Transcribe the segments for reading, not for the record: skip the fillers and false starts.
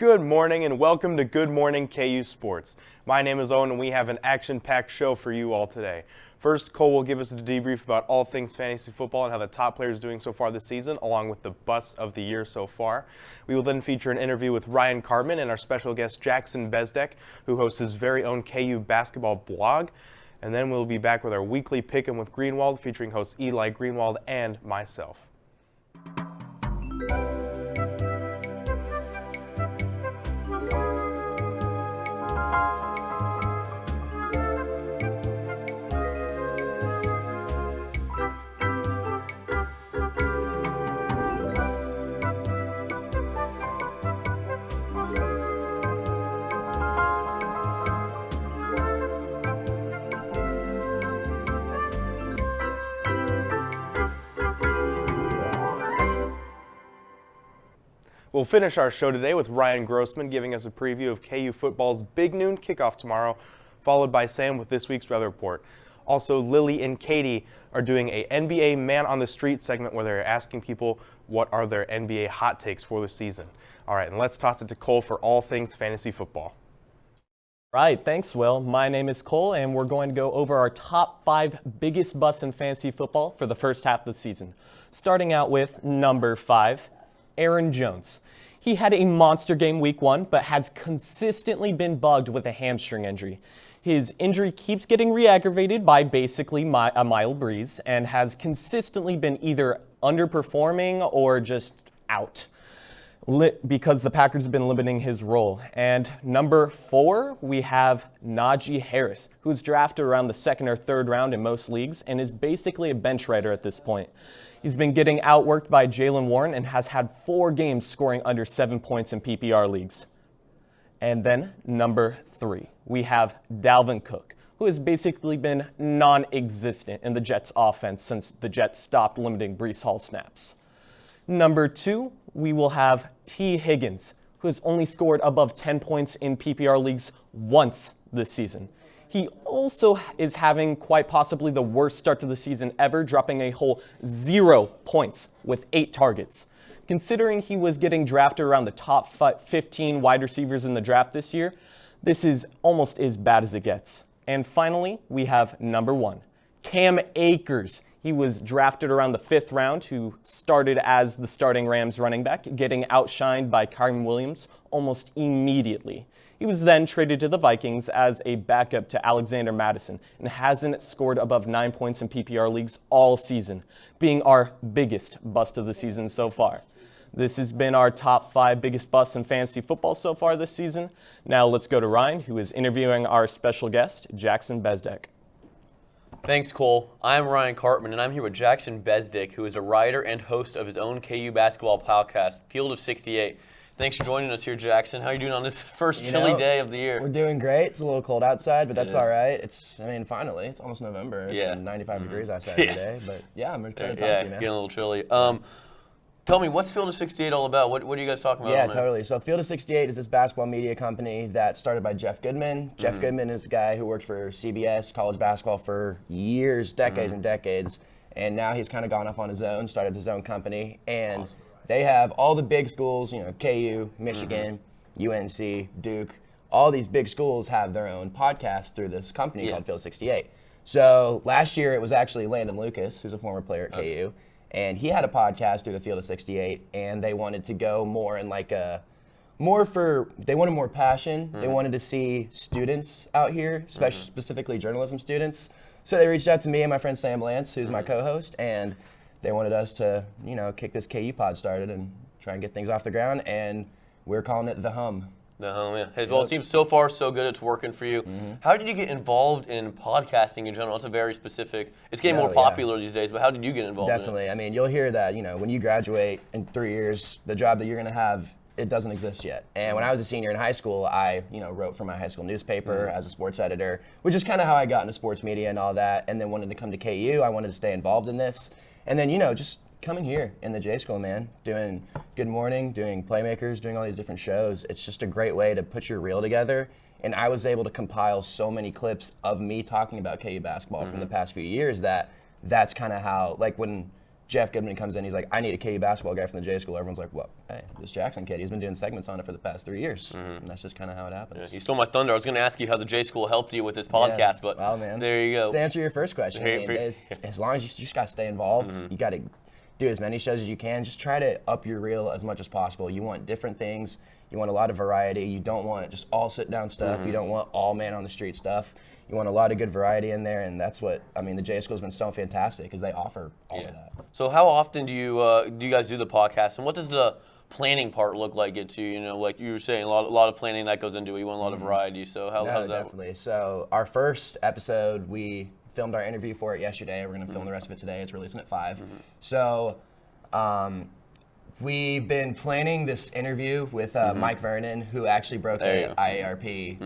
Good morning and welcome to Good Morning KU Sports. My name is Owen and we have an action-packed show for you all today. First, Cole will give us a debrief about all things fantasy football and how the top players are doing so far this season, along with the bust of the year so far. We will then feature an interview with Ryan Cartman and our special guest Jackson Bezdek, who hosts his very own KU basketball blog. And then we'll be back with our weekly Pick'em with Greenwald, featuring hosts Eli Greenwald and myself. We'll finish our show today with Ryan Grossman giving us a preview of KU football's big noon kickoff tomorrow, followed by Sam with this week's weather report. Also, Lily and Katie are doing a NBA Man on the Street segment where they're asking people what are their NBA hot takes for the season. All right, and let's toss it to Cole for all things fantasy football. Right, thanks, Will. My name is Cole, and we're going to go over our top 5 biggest busts in fantasy football for the first half of the season. Starting out with number 5, Aaron Jones. He had a monster game week 1, but has consistently been bugged with a hamstring injury. His injury keeps getting re-aggravated by basically a mild breeze and has consistently been either underperforming or just out because the Packers have been limiting his role. And number 4, we have Najee Harris, who's drafted around the 2nd or 3rd round in most leagues and is basically a bench rider at this point. He's been getting outworked by Jaylen Warren and has had 4 games scoring under 7 points in PPR leagues. And then number 3, we have Dalvin Cook, who has basically been non-existent in the Jets offense since the Jets stopped limiting Breece Hall snaps. Number 2, we will have T. Higgins, who has only scored above 10 points in PPR leagues once this season. He also is having quite possibly the worst start to the season ever, dropping a whole 0 points with 8 targets. Considering he was getting drafted around the top 15 wide receivers in the draft this year, this is almost as bad as it gets. And finally, we have number 1, Cam Akers. He was drafted around the 5th round, who started as the starting Rams running back, getting outshined by Kyren Williams almost immediately. He was then traded to the Vikings as a backup to Alexander Mattison and hasn't scored above 9 points in PPR leagues all season, being our biggest bust of the season so far. This has been our top 5 biggest busts in fantasy football so far this season. Now let's go to Ryan, who is interviewing our special guest, Jackson Bezdek. Thanks, Cole. I'm Ryan Cartman, and I'm here with Jackson Bezdek, who is a writer and host of his own KU basketball podcast, Field of 68. Thanks for joining us here, Jackson. How are you doing on this first chilly day of the year? We're doing great. It's a little cold outside, but that's all right. Finally, it's almost November. It's been 95 degrees outside today, but I'm excited to talk to you, man. Getting a little chilly. Tell me, what's Field of 68 all about? What are you guys talking about? Yeah, totally. So Field of 68 is this basketball media company that started by Jeff Goodman. Jeff Goodman is a guy who worked for CBS, college basketball for years, decades and decades, and now he's kind of gone off on his own, started his own company, and they have all the big schools, KU, Michigan, UNC, Duke, all these big schools have their own podcast through this company called Field 68. So last year it was actually Landon Lucas, who's a former player at KU, and he had a podcast through the Field of 68, and they wanted to go more in they wanted more passion. They wanted to see students out here, specifically journalism students. So they reached out to me and my friend Sam Lance, who's my co-host, and they wanted us to, kick this KU pod started and try and get things off the ground, and we're calling it The Hum. The Hum, yeah. Hey, well, it seems so far so good it's working for you. How did you get involved in podcasting in general? It's a very specific, it's getting more popular these days, but how did you get involved Definitely. in it? I mean, you'll hear that, when you graduate in 3 years, the job that you're going to have, it doesn't exist yet. And when I was a senior in high school, I, wrote for my high school newspaper as a sports editor, which is kind of how I got into sports media and all that, and then wanted to come to KU. I wanted to stay involved in this. And then, just coming here in the J School, man, doing Good Morning, doing Playmakers, doing all these different shows. It's just a great way to put your reel together. And I was able to compile so many clips of me talking about KU basketball from the past few years that's kind of how, like when Jeff Goodman comes in, he's like, I need a KU basketball guy from the J school. Everyone's like, well, hey, this Jackson kid, he's been doing segments on it for the past 3 years. And that's just kind of how it happens. You stole my thunder. I was going to ask you how the J School helped you with this podcast, but well, man, there you go. To answer your first question, I mean, as long as you just got to stay involved, you got to do as many shows as you can. Just try to up your reel as much as possible. You want different things. You want a lot of variety. You don't want just all sit-down stuff. You don't want all man-on-the-street stuff. You want a lot of good variety in there, and that's what, I mean, the J School's been so fantastic because they offer all of that. So how often do you guys do the podcast, and what does the planning part look like? You know, like you were saying, a lot of planning that goes into it. You want a lot of variety. So how's that? Definitely. So our first episode, we filmed our interview for it yesterday. We're going to film the rest of it today. It's releasing at 5. So we've been planning this interview with Mike Vernon, who actually broke the IARP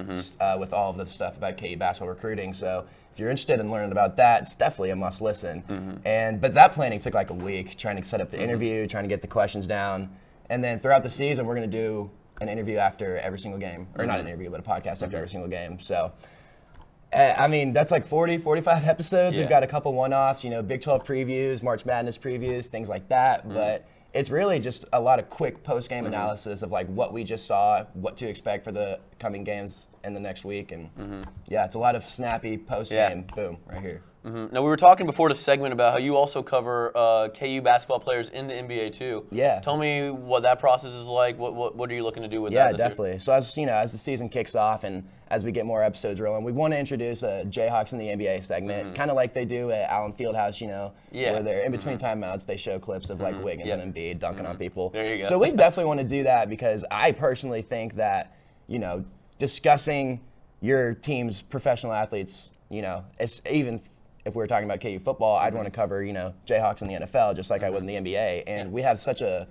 with all of the stuff about KU basketball recruiting. So if you're interested in learning about that, it's definitely a must listen. But that planning took like a week, trying to set up the interview, trying to get the questions down. And then throughout the season, we're going to do an interview after every single game. Or not an interview, but a podcast after every single game. So I mean, that's like 40, 45 episodes. We've got a couple one-offs, you know, Big 12 previews, March Madness previews, things like that. But it's really just a lot of quick post-game analysis of like what we just saw, what to expect for the coming games in the next week. And yeah, it's a lot of snappy post-game, boom, right here. Now, we were talking before the segment about how you also cover KU basketball players in the NBA too. Yeah. Tell me what that process is like. What are you looking to do with that? Yeah, definitely. So as the season kicks off and as we get more episodes rolling, we want to introduce a Jayhawks in the NBA segment, kind of like they do at Allen Fieldhouse, you know, where they're in between timeouts, they show clips of like Wiggins and Embiid dunking on people. There you go. So we definitely want to do that because I personally think that, you know, discussing your team's professional athletes, you know, it's even if we were talking about KU football, I'd want to cover, you know, Jayhawks in the NFL just like I would in the NBA. And we have such a,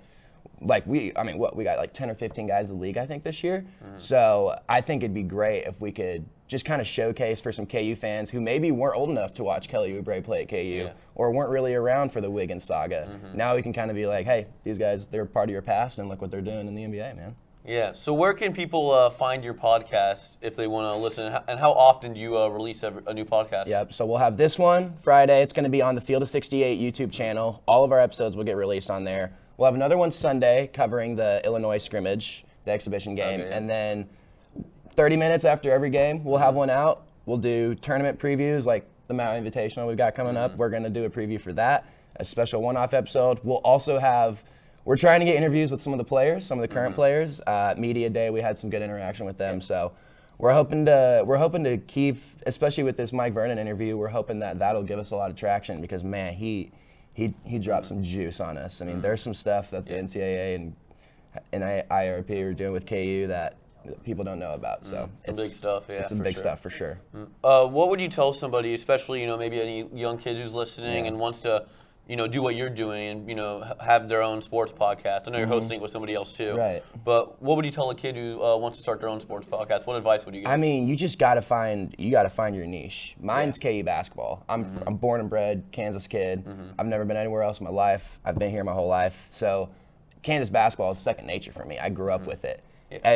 we got like 10 or 15 guys in the league, I think, this year. So I think it'd be great if we could just kind of showcase for some KU fans who maybe weren't old enough to watch Kelly Oubre play at KU or weren't really around for the Wiggins saga. Now we can kind of be like, hey, these guys, they're part of your past and look what they're doing in the NBA, man. Yeah. So where can people find your podcast if they want to listen? And how often do you release a new podcast? Yep. So we'll have this one Friday. It's going to be on the Field of 68 YouTube channel. All of our episodes will get released on there. We'll have another one Sunday covering the Illinois scrimmage, the exhibition game. Okay. And then 30 minutes after every game, we'll have one out. We'll do tournament previews like the Mount Invitational we've got coming up. We're going to do a preview for that, a special one-off episode. We'll also have We're trying to get interviews with some of the players, some of the current players. Media Day, we had some good interaction with them. So we're hoping to keep, especially with this Mike Vernon interview, we're hoping that that'll give us a lot of traction because, man, he dropped some juice on us. I mean, there's some stuff that the NCAA and IRP are doing with KU that people don't know about. So it's big stuff. Yeah, it's some big stuff for sure. What would you tell somebody, especially maybe any young kid who's listening and wants to do what you're doing and, have their own sports podcast? I know you're hosting it with somebody else too. Right. But what would you tell a kid who wants to start their own sports podcast? What advice would you give? I mean, you just gotta find your niche. Mine's KU basketball. I'm born and bred Kansas kid. I've never been anywhere else in my life. I've been here my whole life. So Kansas basketball is second nature for me. I grew up with it.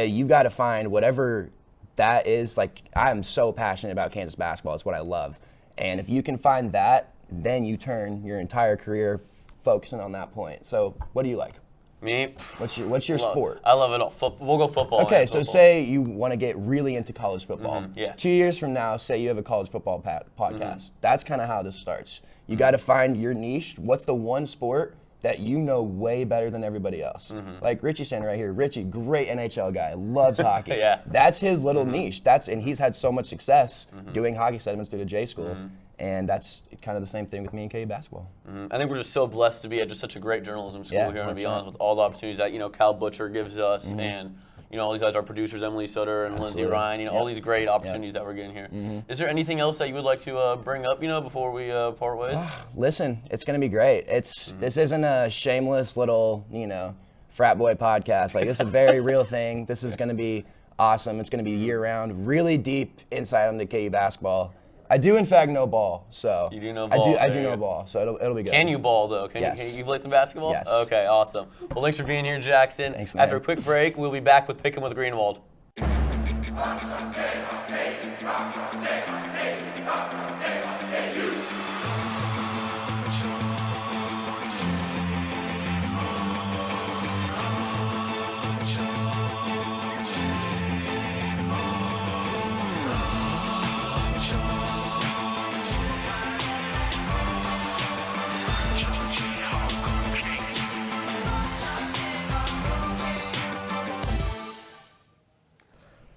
You've got to find whatever that is. Like, I'm so passionate about Kansas basketball. It's what I love. And if you can find that, then you turn your entire career focusing on that point. So what do you like? Me? What's your sport? I love it all. We'll go football. Okay, so say you want to get really into college football. 2 years from now, say you have a college football podcast. That's kind of how this starts. You got to find your niche. What's the one sport that you know way better than everybody else? Like Richie saying right here. Richie, great NHL guy, loves hockey. That's his little niche. And he's had so much success doing hockey segments through the J School. And that's kind of the same thing with me and KU basketball. I think we're just so blessed to be at just such a great journalism school here, to be honest, with all the opportunities that, Cal Butcher gives us and, all these guys, our producers, Emily Sutter and Lindsey Ryan, all these great opportunities that we're getting here. Is there anything else that you would like to bring up, before we part ways? Listen, it's going to be great. This isn't a shameless little, frat boy podcast. Like, this is a very real thing. This is going to be awesome. It's going to be year-round, really deep insight into KU basketball. I do, in fact, know ball. So you do know ball. I do know ball. So it'll be good. Can you ball though? Can you play some basketball? Yes. Okay, awesome. Well, thanks for being here, Jackson. Thanks, man. After a quick break, we'll be back with Pick 'em with Greenwald.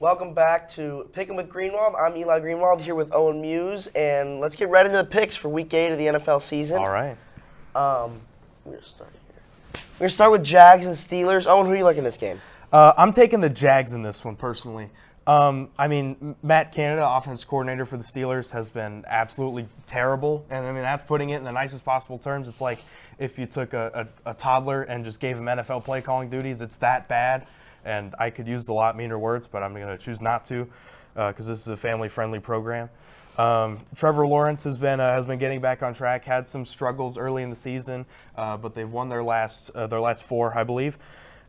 Welcome back to Pickin' with Greenwald. I'm Eli Greenwald here with Owen Muse, and let's get right into the picks for Week 8 of the NFL season. All right. We're going to start with Jags and Steelers. Owen, who do you like in this game? I'm taking the Jags in this one personally. I mean, Matt Canada, offense coordinator for the Steelers, has been absolutely terrible. And, I mean, that's putting it in the nicest possible terms. It's like if you took a toddler and just gave him NFL play calling duties, it's that bad. And I could use a lot meaner words, but I'm going to choose not to because this is a family-friendly program. Trevor Lawrence has been getting back on track, had some struggles early in the season, but they've won their last 4, I believe.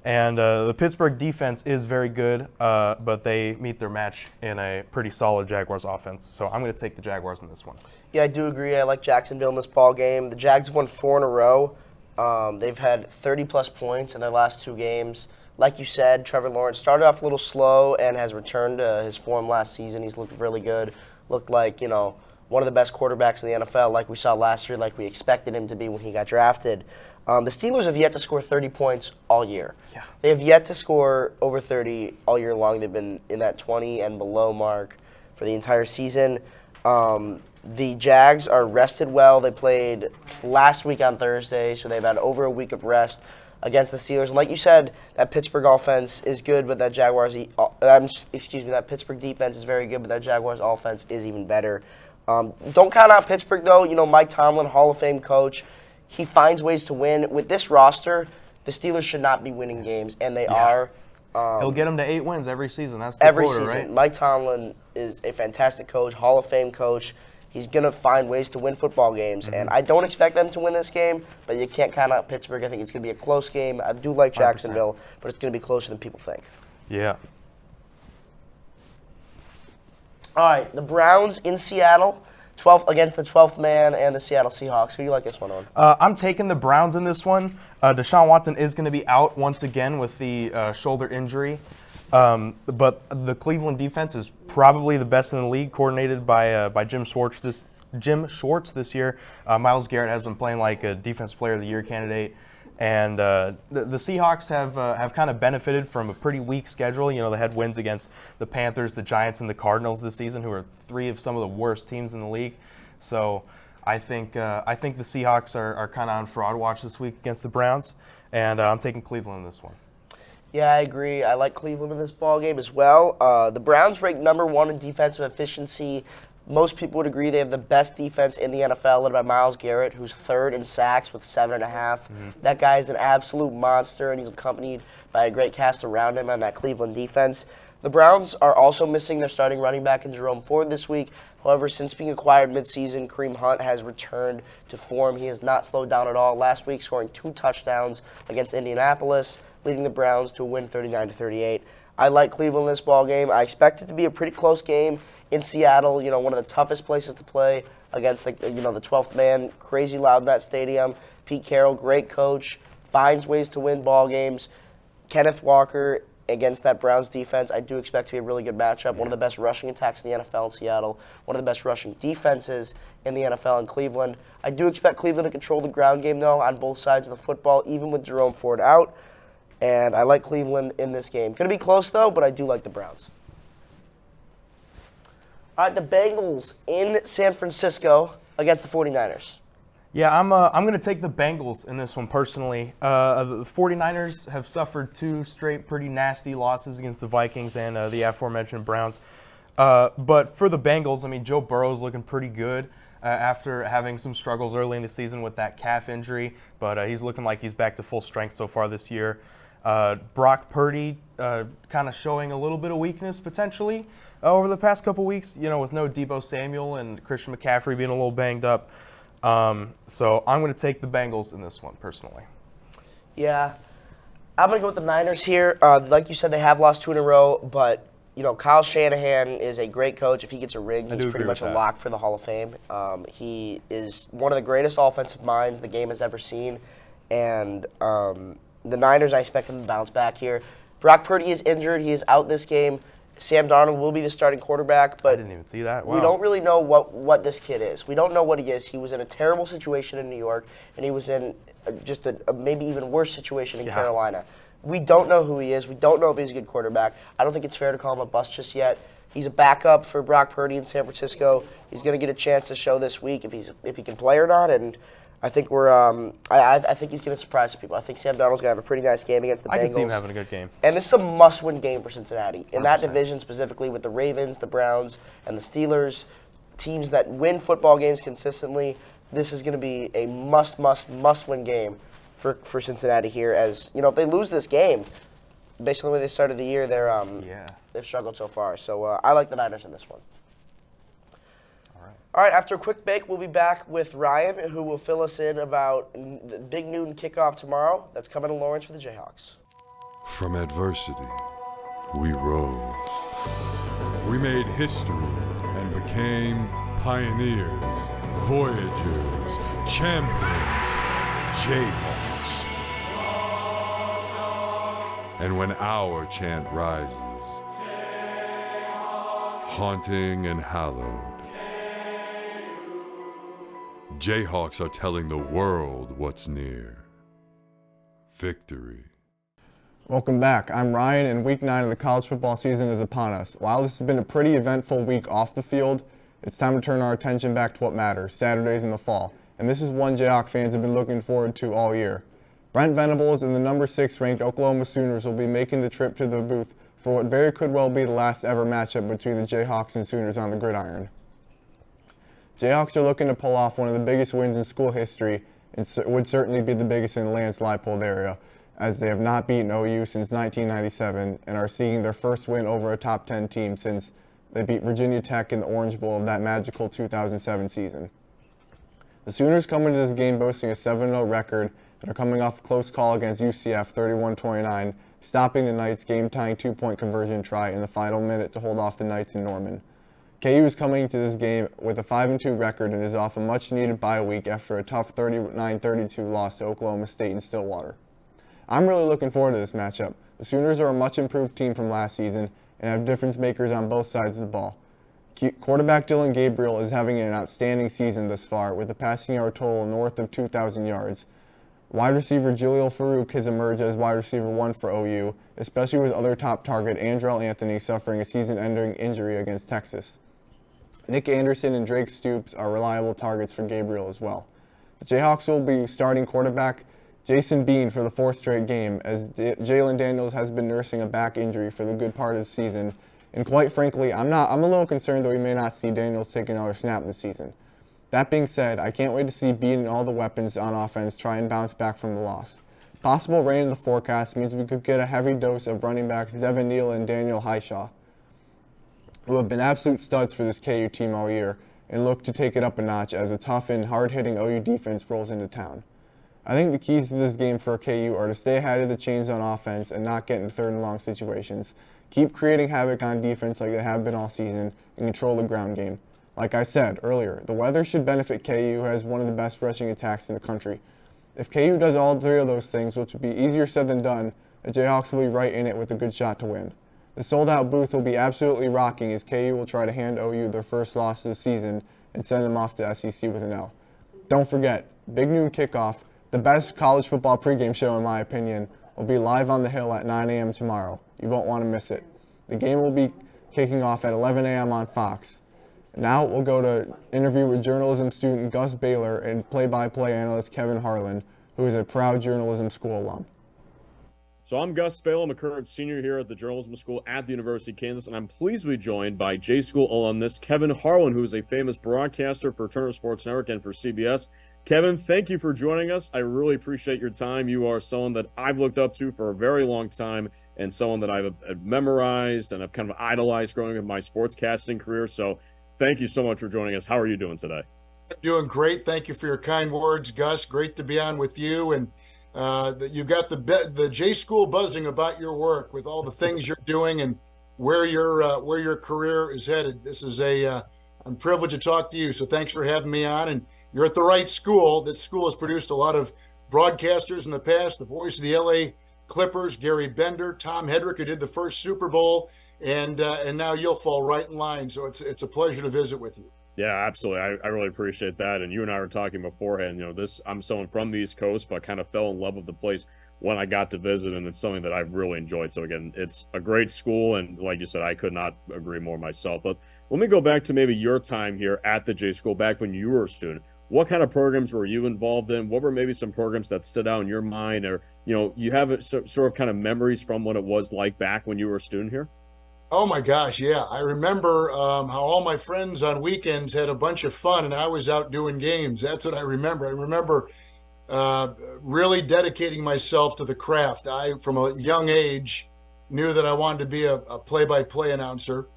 And the Pittsburgh defense is very good, but they meet their match in a pretty solid Jaguars offense. So I'm going to take the Jaguars in this one. Yeah, I do agree. I like Jacksonville in this ball game. The Jags have won 4 in a row. They've had 30-plus points in their last 2 games. Like you said, Trevor Lawrence started off a little slow and has returned to his form last season. He's looked really good. Looked like, one of the best quarterbacks in the NFL, like we saw last year, like we expected him to be when he got drafted. The Steelers have yet to score 30 points all year. Yeah. They have yet to score over 30 all year long. They've been in that 20 and below mark for the entire season. The Jags are rested well. They played last week on Thursday, so they've had over a week of rest against the Steelers. And like you said, that Pittsburgh offense is good, but that Pittsburgh defense is very good, but that Jaguars offense is even better. Don't count out Pittsburgh, though. Mike Tomlin, Hall of Fame coach, he finds ways to win. With this roster, the Steelers should not be winning games, and they are. He'll get them to 8 wins every season. That's the every quota, season. right? Mike Tomlin is a fantastic coach, Hall of Fame coach. He's going to find ways to win football games, and I don't expect them to win this game, but you can't count out Pittsburgh. I think it's going to be a close game. I do like Jacksonville, 100%. But it's going to be closer than people think. Yeah. All right, the Browns in Seattle, 12th against the 12th man and the Seattle Seahawks. Who do you like this one on? I'm taking the Browns in this one. Deshaun Watson is going to be out once again with the shoulder injury. But the Cleveland defense is probably the best in the league, coordinated by Jim Schwartz this year. Myles Garrett has been playing like a Defensive Player of the Year candidate. And the Seahawks have kind of benefited from a pretty weak schedule. They had wins against the Panthers, the Giants, and the Cardinals this season, who are 3 of some of the worst teams in the league. So I think the Seahawks are kind of on fraud watch this week against the Browns, and I'm taking Cleveland in this one. Yeah, I agree. I like Cleveland in this ball game as well. The Browns ranked number 1 in defensive efficiency. Most people would agree they have the best defense in the NFL, led by Myles Garrett, who's 3rd in sacks with 7.5. That guy is an absolute monster, and he's accompanied by a great cast around him on that Cleveland defense. The Browns are also missing their starting running back in Jerome Ford this week. However, since being acquired midseason, Kareem Hunt has returned to form. He has not slowed down at all. Last week, scoring 2 touchdowns against Indianapolis, leading the Browns to a win 39-38. I like Cleveland in this ball game. I expect it to be a pretty close game in Seattle. One of the toughest places to play against the 12th man. Crazy loud in that stadium. Pete Carroll, great coach, finds ways to win ball games. Kenneth Walker against that Browns defense, I do expect to be a really good matchup. One of the best rushing attacks in the NFL in Seattle. One of the best rushing defenses in the NFL in Cleveland. I do expect Cleveland to control the ground game, though, on both sides of the football, even with Jerome Ford out. And I like Cleveland in this game. Going to be close, though, but I do like the Browns. All right, the Bengals in San Francisco against the 49ers. Yeah, I'm going to take the Bengals in this one personally. The 49ers have suffered 2 straight pretty nasty losses against the Vikings and the aforementioned Browns. But for the Bengals, I mean, Joe Burrow's looking pretty good after having some struggles early in the season with that calf injury. But he's looking like he's back to full strength so far this year. Brock Purdy kind of showing a little bit of weakness potentially over the past couple weeks, with no Deebo Samuel and Christian McCaffrey being a little banged up. So I'm going to take the Bengals in this one personally. Yeah, I'm going to go with the Niners here. Like you said, they have lost 2 in a row, but Kyle Shanahan is a great coach. If he gets a ring, he's pretty much a lock for the Hall of Fame. He is one of the greatest offensive minds the game has ever seen, and the Niners, I expect them to bounce back here. Brock Purdy is injured. He is out this game. Sam Darnold will be the starting quarterback, but I didn't even see that. Wow. We don't really know what this kid is. We don't know what he is. He was in a terrible situation in New York, and he was in just a maybe even worse situation in Carolina. We don't know who he is. We don't know if he's a good quarterback. I don't think it's fair to call him a bust just yet. He's a backup for Brock Purdy in San Francisco. He's going to get a chance to show this week if he can play or not. And I think I think he's going to surprise some people. I think Sam Darnold's going to have a pretty nice game against the Bengals. I can see him having a good game. And this is a must-win game for Cincinnati. In that 100%. division specifically with the Ravens, the Browns, and the Steelers, teams that win football games consistently, this is going to be a must-win game for Cincinnati here. As you know, if they lose this game, basically when they started the year, they've struggled so far. So I like the Niners in this one. All right, after a quick break, we'll be back with Ryan, who will fill us in about the big noon kickoff tomorrow that's coming to Lawrence for the Jayhawks. From adversity, we rose. We made history and became pioneers, voyagers, champions, Jayhawks. And when our chant rises, haunting and hallowed, Jayhawks are telling the world what's near. Victory. Welcome back. I'm Ryan, and Week 9 of the college football season is upon us. While this has been a pretty eventful week off the field, it's time to turn our attention back to what matters, Saturdays in the fall. And this is one Jayhawk fans have been looking forward to all year. Brent Venables and the number 6 ranked Oklahoma Sooners will be making the trip to the booth for what very could well be the last ever matchup between the Jayhawks and Sooners on the gridiron. Jayhawks are looking to pull off one of the biggest wins in school history and would certainly be the biggest in the Lance-Leipold area, as they have not beaten OU since 1997 and are seeking their first win over a top 10 team since they beat Virginia Tech in the Orange Bowl of that magical 2007 season. The Sooners come into this game boasting a 7-0 record and are coming off a close call against UCF 31-29, stopping the Knights' game-tying 2-point conversion try in the final minute to hold off the Knights in Norman. KU is coming to this game with a 5-2 record and is off a much-needed bye week after a tough 39-32 loss to Oklahoma State in Stillwater. I'm really looking forward to this matchup. The Sooners are a much-improved team from last season and have difference makers on both sides of the ball. Quarterback Dylan Gabriel is having an outstanding season thus far with a passing yard total north of 2,000 yards. Wide receiver Jaleel Farouk has emerged as wide receiver 1 for OU, especially with other top target Andrell Anthony suffering a season-ending injury against Texas. Nick Anderson and Drake Stoops are reliable targets for Gabriel as well. The Jayhawks will be starting quarterback Jason Bean for the 4th straight game, as Jalen Daniels has been nursing a back injury for the good part of the season. And quite frankly, I'm a little concerned that we may not see Daniels take another snap this season. That being said, I can't wait to see Bean and all the weapons on offense try and bounce back from the loss. Possible rain in the forecast means we could get a heavy dose of running backs Devin Neal and Daniel Highshaw, who have been absolute studs for this KU team all year and look to take it up a notch as a tough and hard-hitting OU defense rolls into town. I think the keys to this game for KU are to stay ahead of the chains on offense and not get into 3rd and long situations, keep creating havoc on defense like they have been all season, and control the ground game. Like I said earlier, the weather should benefit KU, who has one of the best rushing attacks in the country. If KU does all 3 of those things, which would be easier said than done, the Jayhawks will be right in it with a good shot to win. The sold-out booth will be absolutely rocking as KU will try to hand OU their first loss of the season and send them off to SEC with an L. Don't forget, Big Noon Kickoff, the best college football pregame show in my opinion, will be live on the Hill at 9 a.m. tomorrow. You won't want to miss it. The game will be kicking off at 11 a.m. on Fox. Now we'll go to interview with journalism student Gus Baylor and play-by-play analyst Kevin Harlan, who is a proud journalism school alum. So I'm Gus Baylor. I'm a current senior here at the Journalism School at the University of Kansas, and I'm pleased to be joined by J-School alumnus Kevin Harlan, who is a famous broadcaster for Turner Sports Network and for CBS. Kevin, thank you for joining us. I really appreciate your time. You are someone that I've looked up to for a very long time and someone that I've memorized and I've kind of idolized growing up in my sportscasting career. So thank you so much for joining us. How are you doing today? Doing great. Thank you for your kind words, Gus. Great to be on with you. And you've got the J School buzzing about your work with all the things you're doing and where your career is headed. This is I'm privileged to talk to you. So thanks for having me on. And you're at the right school. This school has produced a lot of broadcasters in the past. The voice of the LA Clippers, Gary Bender, Tom Hedrick, who did the first Super Bowl, and now you'll fall right in line. So it's a pleasure to visit with you. Yeah, absolutely. I really appreciate that. And you and I were talking beforehand, I'm someone from the East Coast, but kind of fell in love with the place when I got to visit, and it's something that I've really enjoyed. So again, it's a great school, and like you said, I could not agree more myself. But let me go back to maybe your time here at the J School back when you were a student. What kind of programs were you involved in? What were maybe some programs that stood out in your mind, or you have sort of kind of memories from what it was like back when you were a student here? Oh my gosh, yeah. I remember how all my friends on weekends had a bunch of fun and I was out doing games. That's what I remember. I remember really dedicating myself to the craft. I, from a young age, knew that I wanted to be a play-by-play announcer.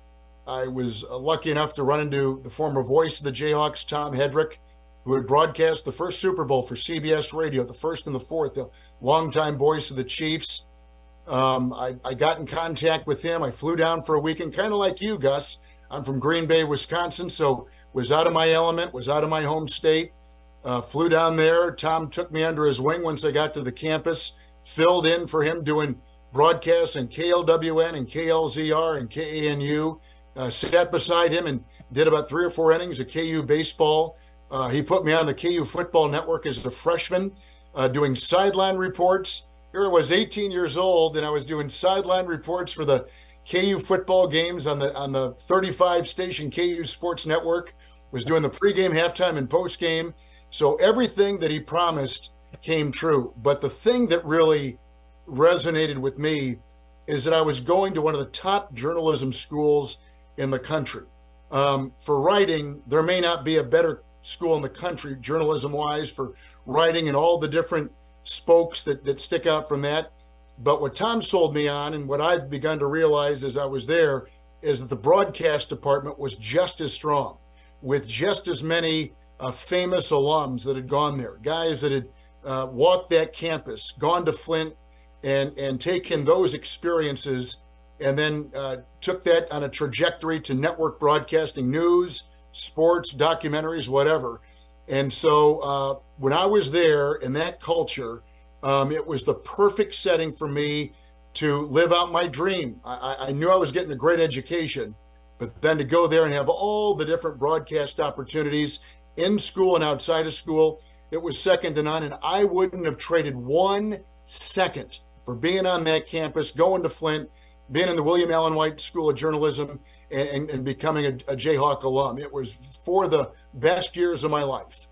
I was lucky enough to run into the former voice of the Jayhawks, Tom Hedrick, who had broadcast the first Super Bowl for CBS Radio, the first and the fourth, the longtime voice of the Chiefs. I got in contact with him. I flew down for a weekend, kind of like you, Gus. I'm from Green Bay, Wisconsin, so was out of my element, was out of my home state. Flew down there. Tom took me under his wing once I got to the campus, filled in for him doing broadcasts in KLWN and KLZR and KANU. Sat beside him and did about 3 or 4 innings of KU baseball. He put me on the KU football network as a freshman, doing sideline reports. Here I was 18 years old, and I was doing sideline reports for the KU football games on the 35 station KU Sports Network. Was doing the pregame, halftime, and postgame. So everything that he promised came true. But the thing that really resonated with me is that I was going to one of the top journalism schools in the country. For writing, there may not be a better school in the country, journalism-wise, for writing and all the different spokes that stick out from that. But what Tom sold me on, and what I've begun to realize as I was there, is that the broadcast department was just as strong, with just as many famous alums that had gone there, guys that had walked that campus, gone to Flint, and taken those experiences and then took that on a trajectory to network broadcasting, news, sports, documentaries, whatever. And so when I was there in that culture, it was the perfect setting for me to live out my dream. I knew I was getting a great education, but then to go there and have all the different broadcast opportunities in school and outside of school, it was second to none. And I wouldn't have traded 1 second for being on that campus, going to Flint, being in the William Allen White School of Journalism, and becoming a Jayhawk alum. It was for the best years of my life.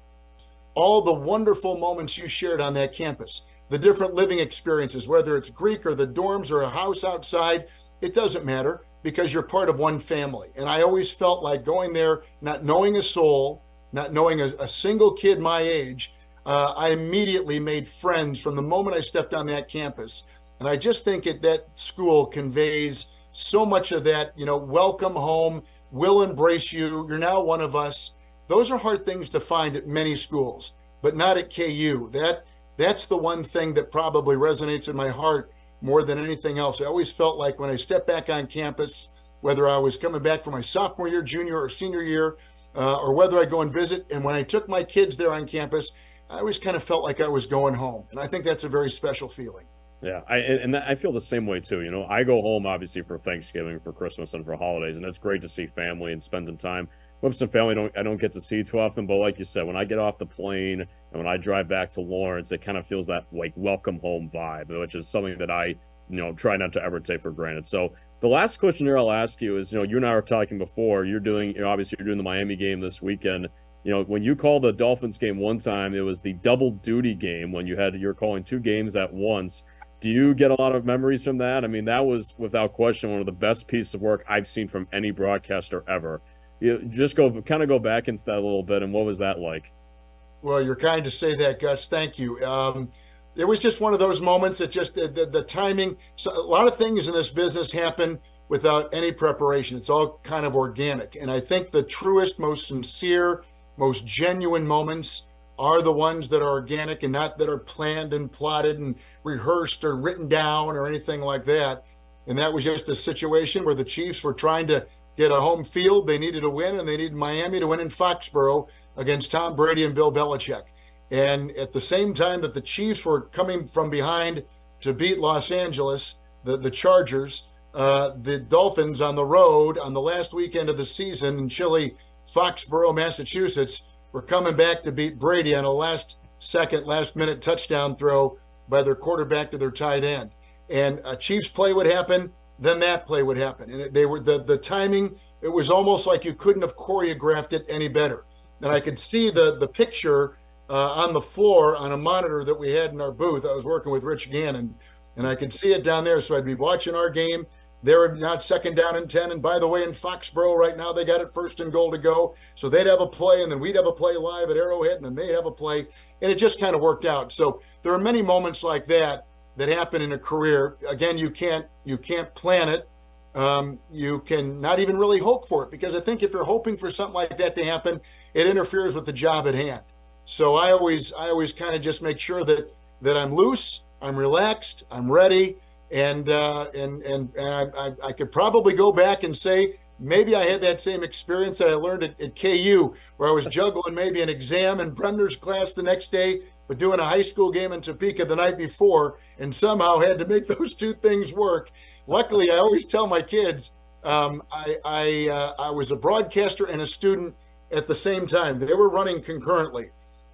All the wonderful moments you shared on that campus, the different living experiences, whether it's Greek or the dorms or a house outside, it doesn't matter because you're part of one family. And I always felt like going there, not knowing a soul, not knowing a single kid my age, I immediately made friends from the moment I stepped on that campus. And I just think that school conveys so much of that, welcome home, we'll embrace you, you're now one of us. Those are hard things to find at many schools, but not at KU. That's the one thing that probably resonates in my heart more than anything else. I always felt like when I stepped back on campus, whether I was coming back for my sophomore year, junior, or senior year, or whether I go and visit, and when I took my kids there on campus, I always kind of felt like I was going home. And I think that's a very special feeling. Yeah, I feel the same way too. I go home obviously for Thanksgiving, for Christmas, and for holidays, and it's great to see family and spending time with some family. I don't get to see too often, but like you said, when I get off the plane and when I drive back to Lawrence, it kind of feels that like welcome home vibe, which is something that I try not to ever take for granted. So the last question here I'll ask you is, you and I were talking before. You're doing the Miami game this weekend. When you called the Dolphins game one time, it was the double duty game when you're calling 2 games at once. Do you get a lot of memories from that? I mean, that was without question one of the best pieces of work I've seen from any broadcaster ever. Just go back into that a little bit, and what was that like? Well, you're kind to say that, Gus. Thank you. It was just one of those moments that just the timing. So a lot of things in this business happen without any preparation. It's all kind of organic. And I think the truest, most sincere, most genuine moments are the ones that are organic and not that are planned and plotted and rehearsed or written down or anything like that. And that was just a situation where the Chiefs were trying to get a home field. They needed a win, and they needed Miami to win in Foxborough against Tom Brady and Bill Belichick. And at the same time that the Chiefs were coming from behind to beat Los Angeles, the Chargers, the Dolphins on the road on the last weekend of the season in chilly Foxborough, Massachusetts, were coming back to beat Brady on a last-minute touchdown throw by their quarterback to their tight end. And a Chiefs play would happen, then that play would happen. And they were the timing, it was almost like you couldn't have choreographed it any better. And I could see the picture on the floor on a monitor that we had in our booth. I was working with Rich Gannon, and I could see it down there. So I'd be watching our game. They were not second down and 10. And by the way, in Foxborough right now, they got it first and goal to go. So they'd have a play, and then we'd have a play live at Arrowhead, and then they'd have a play. And it just kind of worked out. So there are many moments like that happen in a career. Again, you can't plan it. You can not even really hope for it, because I think if you're hoping for something like that to happen, it interferes with the job at hand. So I always kind of just make sure that I'm loose, I'm relaxed, I'm ready, and I could probably go back and say maybe I had that same experience that I learned at KU, where I was juggling maybe an exam in Bremner's class the next day, but doing a high school game in Topeka the night before, and somehow had to make those two things work. Luckily, I always tell my kids, I was a broadcaster and a student at the same time. They were running concurrently.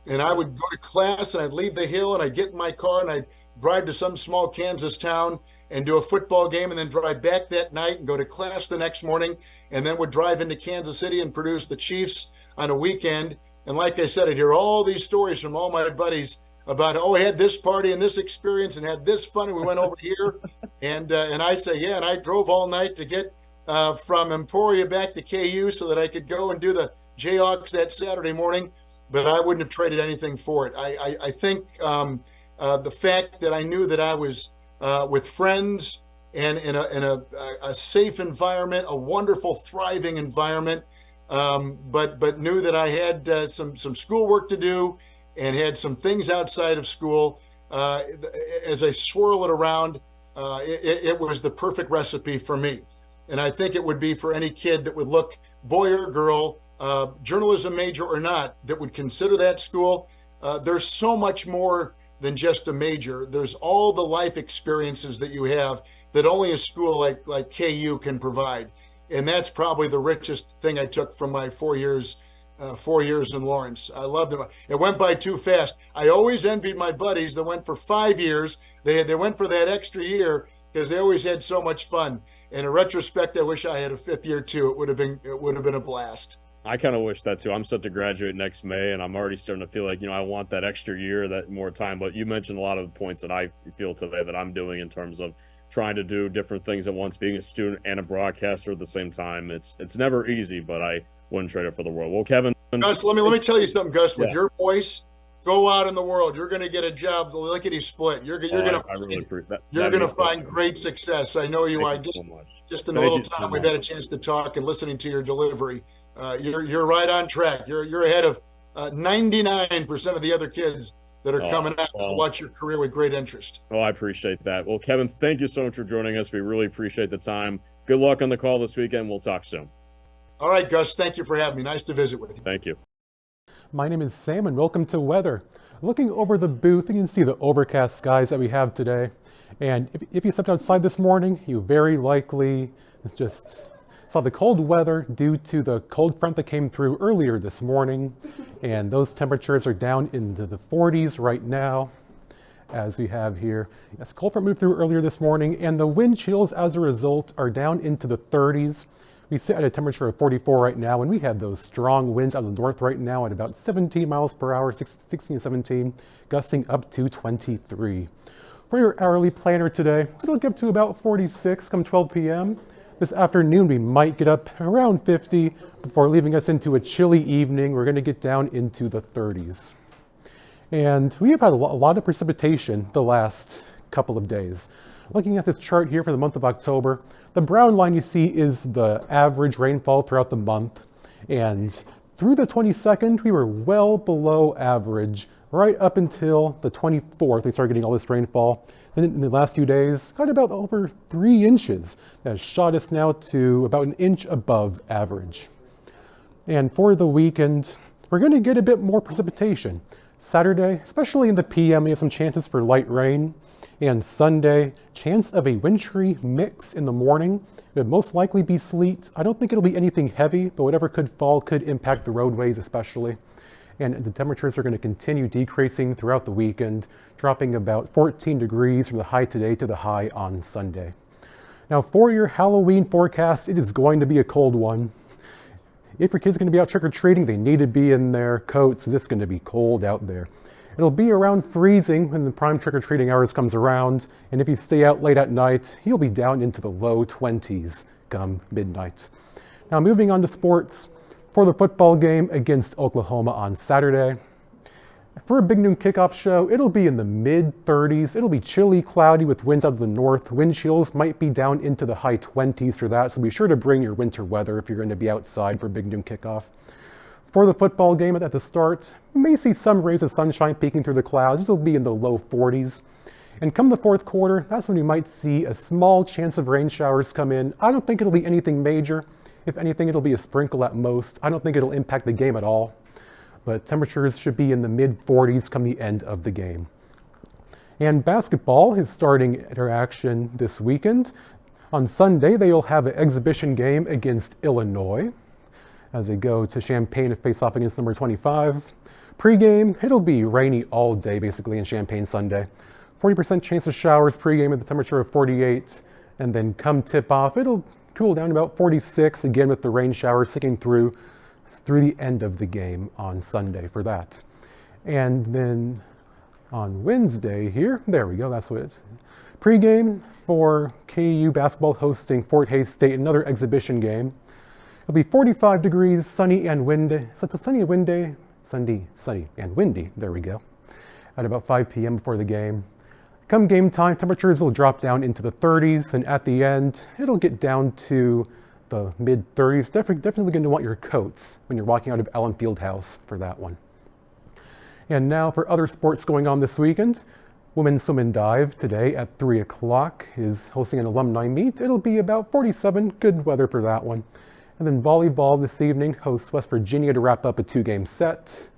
And I would go to class, and I'd leave the Hill, and I'd get in my car, and I'd drive to some small Kansas town and do a football game, and then drive back that night and go to class the next morning, and then would drive into Kansas City and produce the Chiefs on a weekend. And like I said, I'd hear all these stories from all my buddies about, oh, I had this party and this experience and had this fun, and we went over here. And I'd say, yeah, and I drove all night to get from Emporia back to KU so that I could go and do the Jayhawks that Saturday morning. But I wouldn't have traded anything for it. I think the fact that I knew that I was with friends and in a safe environment, a wonderful, thriving environment, but knew that I had some schoolwork to do and had some things outside of school. As I swirl it around, it was the perfect recipe for me. And I think it would be for any kid that would look, boy or girl, journalism major or not, that would consider that school. There's so much more than just a major. There's all the life experiences that you have that only a school like KU can provide. And that's probably the richest thing I took from my 4 years in Lawrence. I loved it. It went by too fast. I always envied my buddies that went for 5 years. They went for that extra year because they always had so much fun. And in retrospect, I wish I had a fifth year too. It would have been a blast. I kind of wish that too. I'm set to graduate next May, and I'm already starting to feel like, I want that extra year, that more time. But you mentioned a lot of the points that I feel today that I'm doing in terms of trying to do different things at once, being a student and a broadcaster at the same time. It's never easy, but I wouldn't trade it for the world. Well, Kevin, Gus, let me tell you something, Gus. With your voice, go out in the world. You're going to get a job. The lickety split. You're going to find great success. I know you. Just in a little time we've had a chance to talk and listening to your delivery. You're right on track. You're ahead of 99% of the other kids that are coming out. I'll watch your career with great interest. Oh, I appreciate that. Well, Kevin, thank you so much for joining us. We really appreciate the time. Good luck on the call this weekend. We'll talk soon. All right, Gus. Thank you for having me. Nice to visit with you. Thank you. My name is Sam, and welcome to Weather. Looking over the booth, you can see the overcast skies that we have today. And if you stepped outside this morning, you very likely just saw the cold weather due to the cold front that came through earlier this morning. And those temperatures are down into the 40s right now, as we have here. Yes, cold front moved through earlier this morning, and the wind chills as a result are down into the 30s. We sit at a temperature of 44 right now, and we have those strong winds out of the north right now at about 17 miles per hour, 16 to 17, gusting up to 23. For your hourly planner today, it'll get up to about 46 come 12 p.m. This afternoon, we might get up around 50 before leaving us into a chilly evening. We're going to get down into the 30s. And we have had a lot of precipitation the last couple of days. Looking at this chart here for the month of October, the brown line you see is the average rainfall throughout the month. And through the 22nd, we were well below average right up until the 24th. We started getting all this rainfall. Then in the last few days, got about over 3 inches. That shot us now to about an inch above average. And for the weekend, we're going to get a bit more precipitation. Saturday, especially in the PM, we have some chances for light rain. And Sunday, chance of a wintry mix in the morning. It would most likely be sleet. I don't think it'll be anything heavy, but whatever could fall could impact the roadways especially. and the temperatures are going to continue decreasing throughout the weekend, dropping about 14 degrees from the high today to the high on Sunday. Now for your Halloween forecast, it is going to be a cold one. If your kids are going to be out trick-or-treating, they need to be in their coats, because it's going to be cold out there. It'll be around freezing when the prime trick-or-treating hours comes around, and if you stay out late at night, you'll be down into the low 20s come midnight. Now moving on to sports, for the football game against Oklahoma on Saturday. For a big noon kickoff show, it'll be in the mid-30s. It'll be chilly, cloudy with winds out of the north. Wind chills might be down into the high 20s for that, so be sure to bring your winter weather if you're going to be outside for a big noon kickoff. For the football game at the start, you may see some rays of sunshine peeking through the clouds. It'll be in the low 40s. And come the fourth quarter, that's when you might see a small chance of rain showers come in. I don't think it'll be anything major. If anything, it'll be a sprinkle at most. I don't think it'll impact the game at all. But temperatures should be in the mid-40s come the end of the game. And basketball is starting their action this weekend. On Sunday, they'll have an exhibition game against Illinois as they go to Champaign to face off against number 25. Pre-game, it'll be rainy all day basically in Champaign Sunday. 40% chance of showers pre-game at the temperature of 48. And then come tip-off, it'll cool down to about 46, again with the rain showers sticking through the end of the game on Sunday for that. And then on Wednesday here, there we go, that's what it's. Pre-game for KU basketball hosting Fort Hays State, another exhibition game. It'll be 45 degrees, sunny and windy. So it's a sunny and windy, there we go, at about 5 p.m. before the game. Come game time, temperatures will drop down into the 30s, and at the end, it'll get down to the mid-30s. Definitely going to want your coats when you're walking out of Allen Fieldhouse for that one. And now for other sports going on this weekend. Women's swim and dive today at 3 o'clock is hosting an alumni meet. It'll be about 47, good weather for that one. And then volleyball this evening hosts West Virginia to wrap up a 2-game set.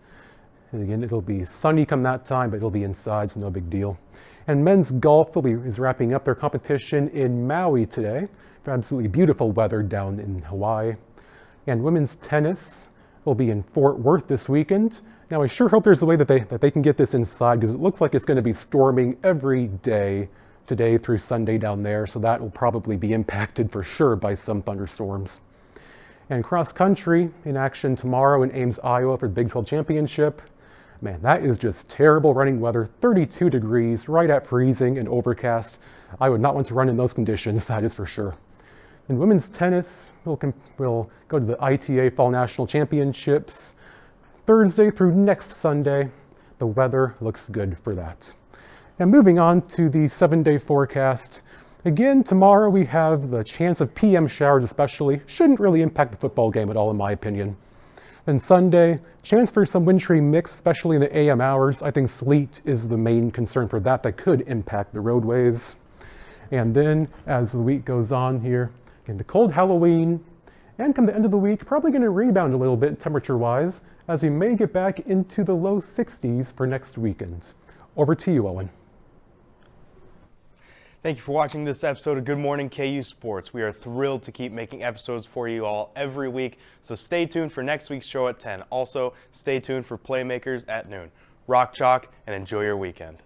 And again, it'll be sunny come that time, but it'll be inside, so no big deal. And men's golf is wrapping up their competition in Maui today. Absolutely beautiful weather down in Hawaii. And women's tennis will be in Fort Worth this weekend. Now I sure hope there's a way that they can get this inside, because it looks like it's going to be storming every day today through Sunday down there, so that will probably be impacted for sure by some thunderstorms. And cross country in action tomorrow in Ames, Iowa for the Big 12 Championship. Man, that is just terrible running weather, 32 degrees, right at freezing and overcast. I would not want to run in those conditions, that is for sure. In women's tennis, we'll go to the ITA Fall National Championships Thursday through next Sunday. The weather looks good for that. And moving on to the 7-day forecast. Again, tomorrow we have the chance of PM showers especially. Shouldn't really impact the football game at all in my opinion. Then Sunday, chance for some wintry mix, especially in the AM hours. I think sleet is the main concern for that could impact the roadways. And then as the week goes on here, again, the cold Halloween, and come the end of the week, probably going to rebound a little bit temperature-wise, as we may get back into the low 60s for next weekend. Over to you, Owen. Thank you for watching this episode of Good Morning KU Sports. We are thrilled to keep making episodes for you all every week, so stay tuned for next week's show at 10. Also, stay tuned for Playmakers at noon. Rock chalk and enjoy your weekend.